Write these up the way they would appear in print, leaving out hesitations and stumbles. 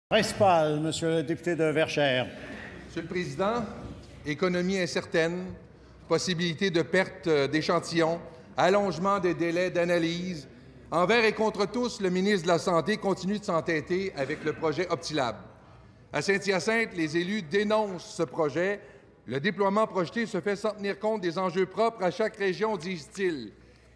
Principal, Monsieur le député de Verchères. Monsieur le Président, économie incertaine, possibilité de perte d'échantillons, allongement des délais d'analyse. Envers et contre tous, le ministre de la Santé continue de s'entêter avec le projet Optilab. À Saint-Hyacinthe, les élus dénoncent ce projet. Le déploiement projeté se fait sans tenir compte des enjeux propres à chaque région, disent-ils.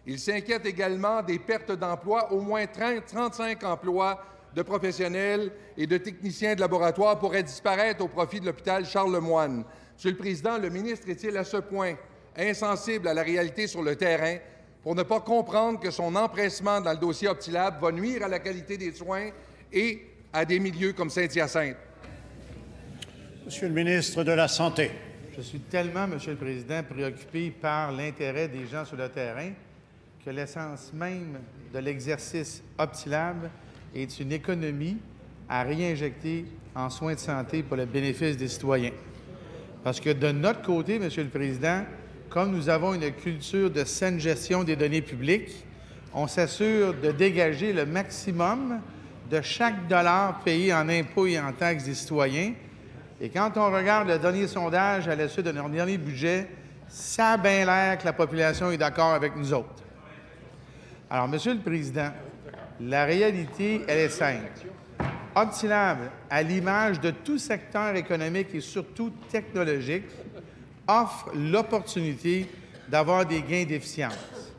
Ils s'inquiètent également des pertes d'emplois, au moins 35 emplois de professionnels et de techniciens de laboratoire pourraient disparaître au profit de l'hôpital Charles-Lemoine. Monsieur le Président, le ministre est-il à ce point insensible à la réalité sur le terrain pour ne pas comprendre que son empressement dans le dossier Optilab va nuire à la qualité des soins et à des milieux comme Saint-Hyacinthe? Monsieur le ministre de la Santé. Je suis tellement, Monsieur le Président, préoccupé par l'intérêt des gens sur le terrain que l'essence même de l'exercice Optilab est une économie à réinjecter en soins de santé pour le bénéfice des citoyens. Parce que de notre côté, Monsieur le Président, comme nous avons une culture de saine gestion des données publiques, on s'assure de dégager le maximum de chaque dollar payé en impôts et en taxes des citoyens. Et quand on regarde le dernier sondage à la suite de notre dernier budget, ça a bien l'air que la population est d'accord avec nous autres. Alors, Monsieur le Président, la réalité, elle est simple. Optilab, à l'image de tout secteur économique et surtout technologique, offre l'opportunité d'avoir des gains d'efficience.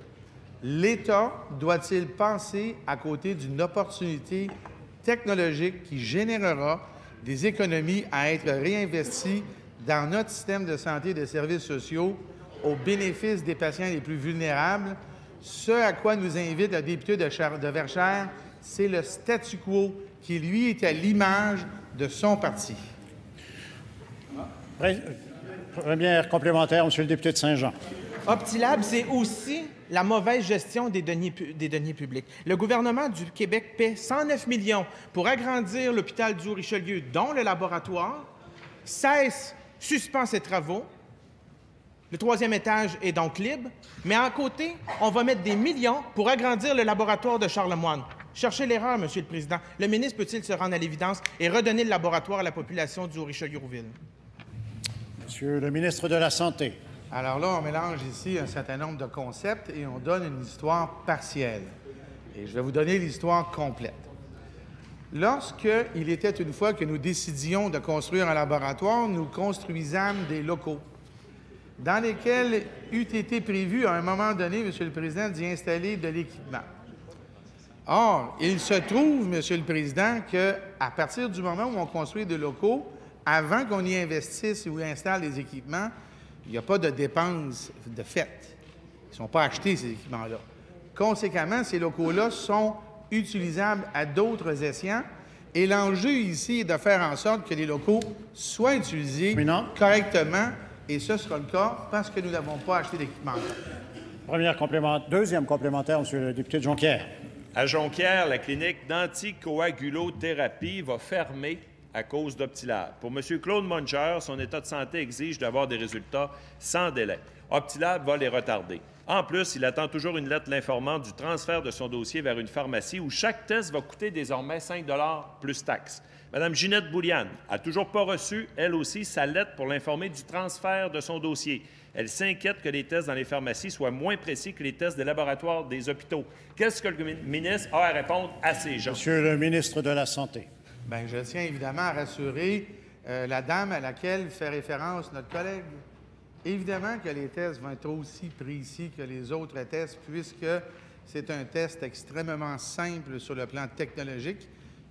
L'État doit-il penser à côté d'une opportunité technologique qui générera des économies à être réinvesties dans notre système de santé et de services sociaux au bénéfice des patients les plus vulnérables? Ce à quoi nous invite le député de Verchères, c'est le statu quo qui, lui, est à l'image de son parti. Première complémentaire, Monsieur le député de Saint-Jean. Optilab, c'est aussi la mauvaise gestion des deniers publics. Le gouvernement du Québec paie 109 millions pour agrandir l'hôpital du Richelieu, dont le laboratoire, suspend ses travaux. Le troisième étage est donc libre, mais à côté, on va mettre des millions pour agrandir le laboratoire de Charlemagne. Cherchez l'erreur, Monsieur le Président. Le ministre peut-il se rendre à l'évidence et redonner le laboratoire à la population du Richelieu-Rouville? Monsieur le ministre de la Santé. Alors là, on mélange ici un certain nombre de concepts et on donne une histoire partielle. Et je vais vous donner l'histoire complète. Lorsqu'il était une fois que nous décidions de construire un laboratoire, nous construisâmes des locaux dans lesquels eût été prévu à un moment donné, Monsieur le Président, d'y installer de l'équipement. Or, il se trouve, Monsieur le Président, qu'à partir du moment où on construit des locaux, avant qu'on y investisse ou installe des équipements, il n'y a pas de dépenses de fait. Ils ne sont pas achetés, ces équipements-là. Conséquemment, ces locaux-là sont utilisables à d'autres escients et l'enjeu ici est de faire en sorte que les locaux soient utilisés correctement. Et ce sera le cas parce que nous n'avons pas acheté d'équipement. Deuxième complémentaire, Monsieur le député de Jonquière. À Jonquière, la clinique d'anticoagulothérapie va fermer à cause d'Optilab. Pour M. Claude Muncher, son état de santé exige d'avoir des résultats sans délai. Optilab va les retarder. En plus, il attend toujours une lettre l'informant du transfert de son dossier vers une pharmacie où chaque test va coûter désormais 5 $ plus taxes. Mme Ginette Bouliane n'a toujours pas reçu, elle aussi, sa lettre pour l'informer du transfert de son dossier. Elle s'inquiète que les tests dans les pharmacies soient moins précis que les tests des laboratoires des hôpitaux. Qu'est-ce que le ministre a à répondre à ces gens? Monsieur le ministre de la Santé. Bien, je tiens évidemment à rassurer la dame à laquelle fait référence notre collègue. Évidemment que les tests vont être aussi précis que les autres tests, puisque c'est un test extrêmement simple sur le plan technologique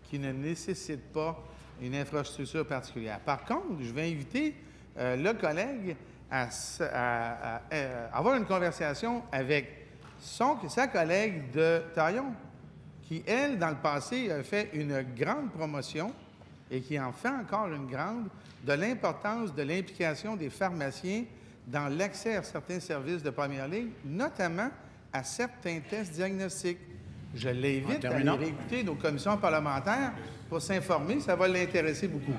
qui ne nécessite pas une infrastructure particulière. Par contre, je vais inviter le collègue à avoir une conversation avec sa collègue de Taillon, qui, elle, dans le passé, a fait une grande promotion et qui en fait encore une grande de l'importance de l'implication des pharmaciens dans l'accès à certains services de première ligne, notamment à certains tests diagnostiques. Je l'invite à aller réécouter nos commissions parlementaires pour s'informer. Ça va l'intéresser beaucoup.